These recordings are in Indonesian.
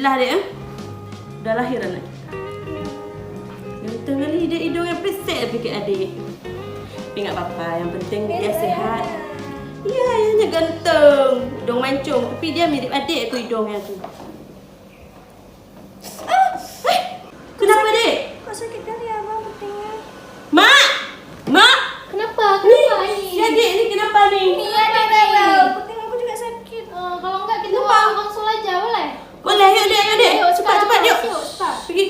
Alhamdulillah dek, udah lahir anak kita. Ganteng kali dia, hidung yang pesek pikir adik. Tapi nggak apa-apa, yang penting dia sehat. Iya, ayahnya ganteng, hidung mancung. Tapi dia mirip adik tu hidungnya tu. Kenapa dek? Kok sakit kali ya bang putingnya? Mak, mak. Kenapa? Nih, Kenapa ini? si adik ini kenapa nih? Iya, Dek. Puting aku juga sakit. Kalau enggak kita Kenapa? konsul aja, boleh? Boleh, ayo dek, ayo dek. Ayo, Cepat, sekarang, cepat, yuk. cepat. Pergi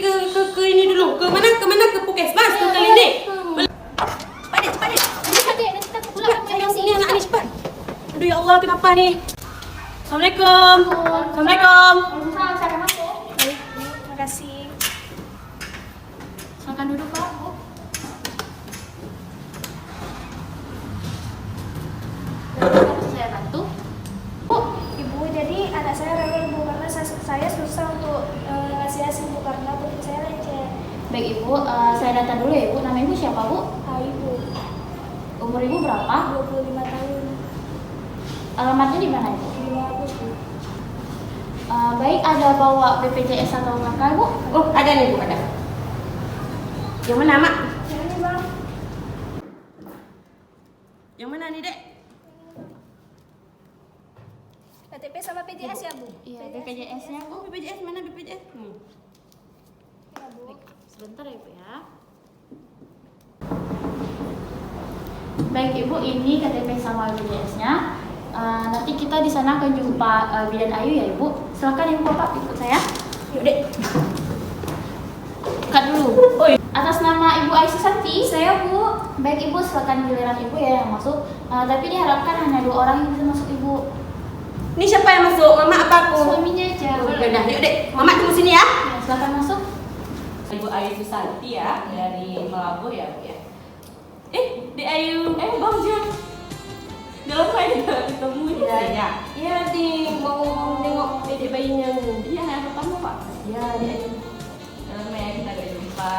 ke ini dulu. Ke mana? Ke Puskesmas, ke klinik. Cepat dek, cepat dek. Cepat, Dek. Nanti kita pulang Cepat, sayang sini anak ni cepat. Aduh ya Allah, kenapa ni? Assalamualaikum. Assalamualaikum. Waalaikumsalam, silakan masuk. Baik, terima kasih. Silakan duduk, Pak. Bu. Harus saya bantu? Bu, Ibu, jadi anak saya rewel Bu karena saya susah untuk ngasih hasil Bu karena puting saya lecet. baik Ibu, saya data dulu ya Ibu. Nama Ibu siapa Bu? Ibu, Umur Ibu berapa? 25 tahun. Alamatnya di mana Ibu? Di Bagus Bu. Baik, ada bawa BPJS atau KK Bu? Oh, ada nih Bu, ada. Yang mana, Mak? Ini bang. Yang mana nih, Dek? KTP sama PJS ya Bu? Iya, BPJS-nya Bu. Oh, BPJS mana BPJS? Ya Bu. Sebentar ya Ibu ya. Baik Ibu, ini KTP sama BPJS-nya. Nanti kita di sana akan jumpa Bidan Ayu ya Ibu. Silakan Ibu Bapak ikut saya. Yuk, Dek. Cut dulu. Oh, iya. Atas nama Ibu Aisyah Santi. Saya Bu. Baik Ibu, silakan giliran Ibu ya yang masuk. Tapi diharapkan hanya 2 orang yang bisa masuk Ibu. Ini siapa yang masuk? Mama apa aku? Suaminya aja. Oh, Boleh. udah, yuk, Dek. Mama tunggu sini ya. Ya, silakan masuk. Ibu Ayu Susanti ya, dari Melabuh ya, Bu ya. Dek Ayu. Bang Jam. Dalam saya udah ketemu ya. Iya, Ding. Mau nengok dedek bayinya nih. Iya, yang pertama, Pak. Iya, Dek Ayu. Dalam ya kita udah jumpa.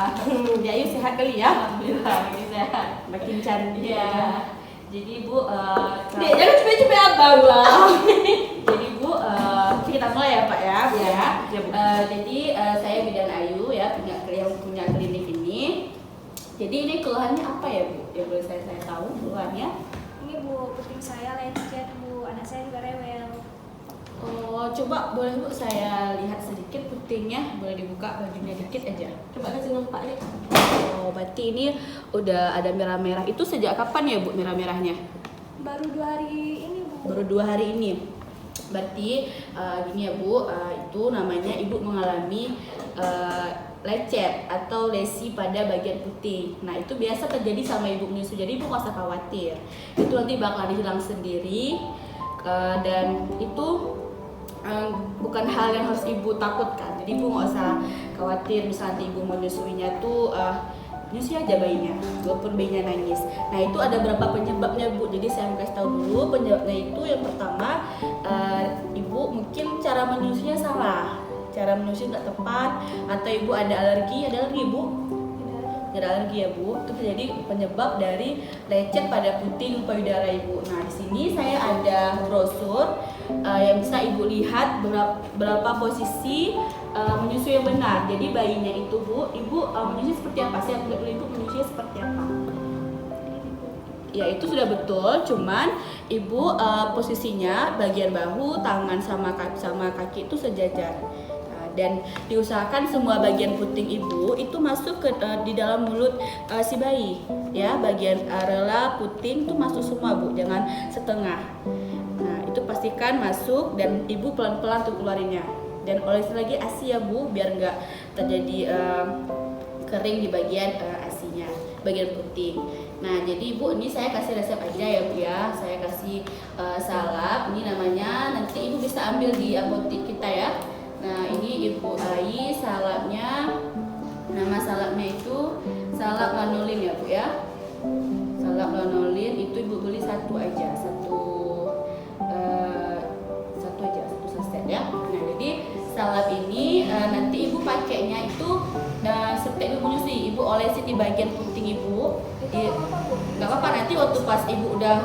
Dek Ayu sehat kali ya? Alhamdulillah, ini sehat. Makin cantik. Iya. Jadi Bu, Dek, jangan cepet-cepet abang lah. jadi Bu, Kita mulai ya, Pak ya, Bu ya. Ya, Bu. jadi saya Bidan Ayu ya, yang punya klinik ini. Jadi ini keluhannya apa ya Bu? Yang boleh saya tahu keluhannya? Ini Bu, puting saya lecet Bu. Anak saya juga rewel. Oh, coba boleh Bu saya lihat sedikit putingnya, boleh dibuka bajunya dikit aja. Coba kasih nampak, Dek. Oh, berarti ini udah ada merah-merah. Itu sejak kapan ya Bu merah-merahnya? Baru 2 hari ini Bu. Baru 2 hari ini. Berarti gini ya Bu, itu namanya Ibu mengalami lecet atau lesi pada bagian puting. Nah itu biasa terjadi sama Ibu menyusui, jadi Ibu nggak usah khawatir. Itu nanti bakal hilang sendiri dan itu bukan hal yang harus Ibu takutkan. Jadi Ibu nggak usah khawatir misalnya nanti Ibu menyusuinya tuh nyusui aja bayinya, walaupun bayinya nangis. Nah itu ada berapa penyebabnya Bu, jadi saya mau kasih tahu dulu penyebabnya. Itu yang pertama, Ibu mungkin cara menyusuinya salah, cara menyusui nggak tepat, atau Ibu ada alergi Bu? Ada alergi ya Bu, itu jadi penyebab dari lecet pada puting payudara Ibu. Nah di sini saya ada brosur yang bisa Ibu lihat berapa posisi menyusui yang benar. Jadi bayinya itu Bu, Ibu menyusui seperti apa sih? Ibu menyusui seperti apa? Ya itu sudah betul, cuman Ibu posisinya bagian bahu, tangan sama kaki itu sejajar. Dan diusahakan semua bagian puting Ibu itu masuk ke di dalam mulut si bayi ya, bagian rela puting itu masuk semua Bu, jangan setengah. Nah itu pastikan masuk dan Ibu pelan-pelan tuh keluarinnya, dan olesi lagi ASI ya Bu, biar nggak terjadi kering di bagian ASI-nya, bagian puting. Nah jadi Ibu, ini saya kasih resep aja ya Bu ya, saya kasih salep, ini namanya, nanti Ibu bisa ambil di apotek kita ya. Nah ini Ibu Ai salepnya, nama salepnya itu salep lanolin ya Bu ya. Salep lanolin itu Ibu beli satu aja, satu saset ya. Nah jadi salep ini nanti Ibu pakainya itu seperti Ibu menyusui, Ibu olesin di bagian puting Ibu. Nggak apa-apa, nanti waktu pas Ibu udah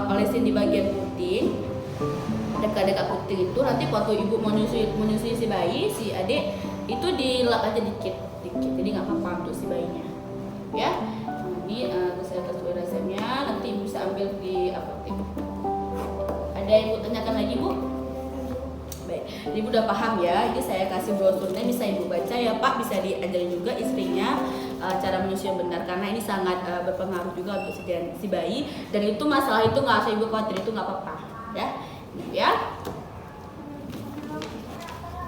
olesin di bagian puting, dekat-dekat puting itu, nanti waktu ibu menyusui si bayi, si adik itu dilap aja dikit, jadi nggak apa-apa untuk si bayinya, ya. Ini saya kasih resepnya, nanti ibu bisa ambil di apotek. Ada yang ibu tanyakan lagi, Bu? Baik, ibu udah paham ya. Ini saya kasih brosurnya, bisa ibu baca ya Pak, bisa diajarin juga istrinya cara menyusui yang benar, karena ini sangat berpengaruh juga untuk si bayi. Dan itu masalah itu nggak usah ibu khawatir, itu nggak apa-apa, ya. Ya.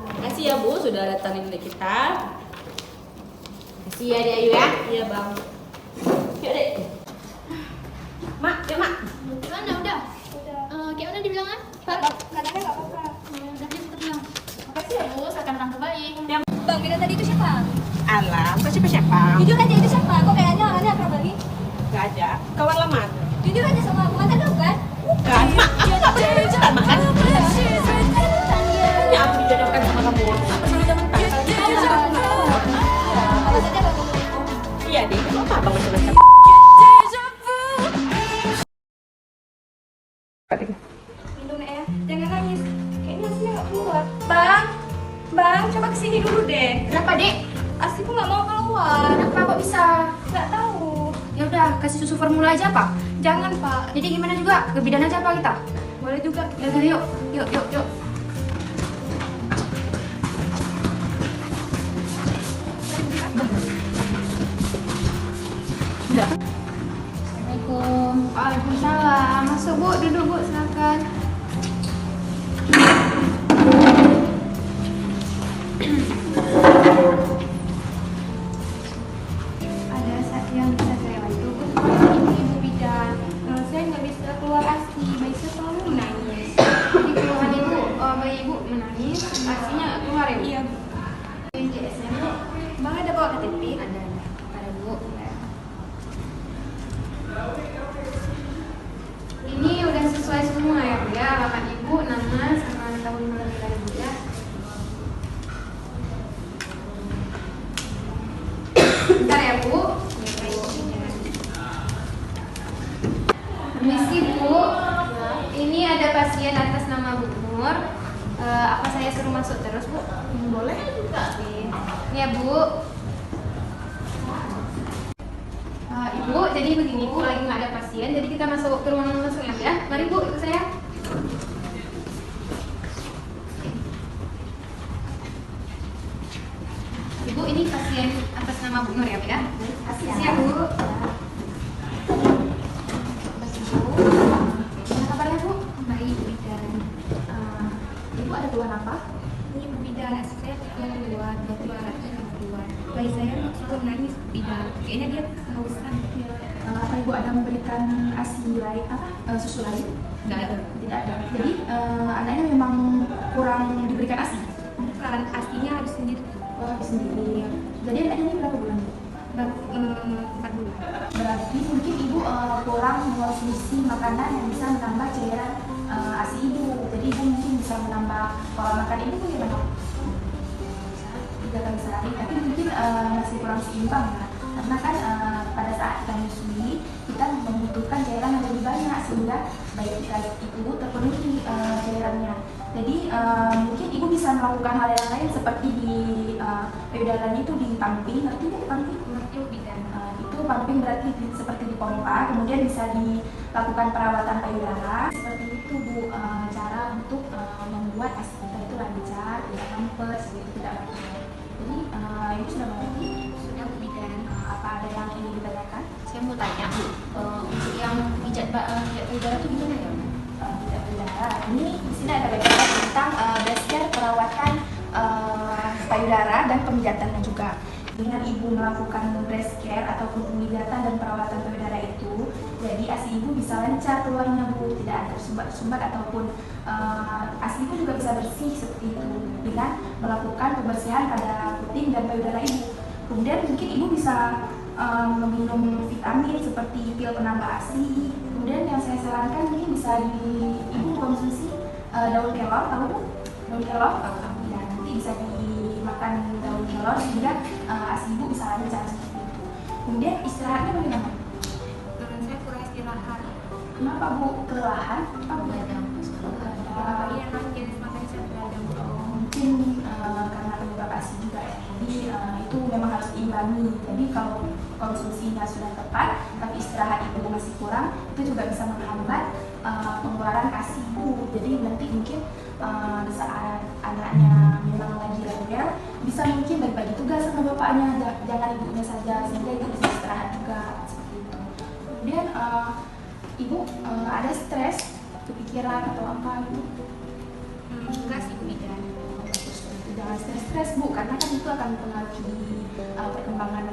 Terima kasih ya Bu sudah datangin ke kita. Terima kasih ya Dek Ayu ya. Iya Bang. Yuk Dek. Mak, yuk Mak. Gimana udah? Kayak mana dibilangnya? Katanya nggak apa-apa. Udah dia tenang. Makasih ya Bu, silakan datang kembali. Bang, bilang tadi itu siapa? Alah, bukan siapa-siapa. Jujur aja itu siapa? Kok kayaknya orangnya akrab lagi? Gak ada. Kawan lama. Jujur aja sama aku, mata dong kan? Bukan. Mak, aku gak boleh bicara makan. Ini aku dijodohkan sama kamu. Apa sih udah mentah? Kalau saja bapak Iya deh, kenapa abang macam-macam? minum ya, jangan nangis. Kayaknya aslinya nggak keluar. Bang, coba kesini dulu deh. Kenapa, Dek? Asliku nggak mau keluar. Kenapa kok bisa? Nggak tahu. Ya udah, kasih susu formula aja, Pak. Jangan Pak. Jadi gimana juga? Ke bidan aja apa kita? Boleh juga. Ya udah, yuk. Yuk. Assalamualaikum. Waalaikumsalam. Masuk Bu, duduk Bu, silakan. Ada yang bisa saya bantu Bu? Ini Ibu bidan. Saya nggak bisa keluar ASI, bayi saya selalu menangis. Jadi keluhan ibu, bayi ibu menangis, asinya keluar ya? Iya Bu. BPJS-nya bu, Bang ada bawa KTP? ada bu. Ini udah sesuai semua ya bu ya, alamat ibu, nama, sama tahun kelahiran ibu ya. Bentar ya bu. Permisi bu, ini ada pasien atas nama Bu Nur. Apa saya suruh masuk terus bu? Boleh juga. Ini ya bu. Ibu, jadi begini bu, lagi nggak ada pasien, jadi kita masuk ke ruangan masuk ya. Mari bu, ikut saya. Ibu, ini pasien atas nama Bu Nur ya, Bu ya? Siap bu. Gimana kabarnya bu? Baik Bu bidan. Ibu ada keluhan apa? Ini Bu bidan, saya keluar, keluar. Bayi saya selalu menangis Bu bidan. Kayaknya dia kehausan. Apa ibu ada memberikan ASI lain susu lain? Nggak ada. Tidak ada. Jadi anaknya memang kurang diberikan ASI. Bukan, aslinya harus sendiri. Oh, habis sendiri. Jadi anaknya ini berapa bulan? 4 bulan. Berarti mungkin ibu kurang mengkonsumsi makanan yang bisa menambah cairan ASI ibu. Jadi ibu mungkin bisa menambah pola makan ibu bagaimana? 3 kali sehari. Tapi mungkin masih kurang seimbang ya. Karena kan pada saat kita menyusui kita membutuhkan cairan yang lebih banyak sehingga bayi kita itu terpenuhi cairannya. Jadi mungkin ibu bisa melakukan hal yang lain seperti di payudaranya itu dipumping, ngerti nggak pumping? Ngerti Bu bidan. Itu pumping berarti seperti dipompa, kemudian bisa dilakukan perawatan payudara. Seperti itu Bu, cara untuk membuat ASI kita itu lancar, tidak mampus, gitu, tidak mampus. Jadi ibu sudah mengerti? Sudah Bu bidan. Apa ada yang ingin ditanyakan? Saya mau tanya, Bu, untuk yang pijat payudara itu gimana ya? Tidak payudara. Ini di sini ada bagian tentang belajar perawatan payudara dan pemijatannya juga. Dengan ibu melakukan breast care ataupun pemijatan dan perawatan payudara itu, jadi ASI ibu bisa lancar keluarnya Bu, tidak ada sumbat-sumbat ataupun ASI ibu juga bisa bersih seperti itu dengan melakukan pembersihan pada puting dan payudara ibu. Kemudian mungkin ibu bisa meminum vitamin seperti pil penambah ASI. Kemudian yang saya sarankan ini bisa ibu konsumsi daun kelor, tahu Bu? Daun kelor? Ya, nanti bisa dimakan daun kelor sehingga ASI ibu bisa lancar seperti itu. Kemudian istirahatnya bagaimana? Saya kurang istirahat istirahat. Kenapa Bu kelelahan? Iya, makin semakin saya beradang. Mungkin karena penyebab ASI juga ya. Jadi itu memang harus diimbangi. Jadi kalau konsumsinya sudah tepat, tapi istirahat ibu masih kurang, itu juga bisa menghambat pengeluaran ASI ibu. Jadi nanti mungkin di saat anaknya memang lagi rewel, bisa mungkin bagi-bagi tugas sama bapaknya, jangan ibunya saja, sehingga ibu bisa istirahat juga seperti itu. Kemudian ibu ada stres, kepikiran atau apa gitu? Enggak sih, Bu Ida. Jangan stres-stres Bu, karena kan itu akan mempengaruhi perkembangan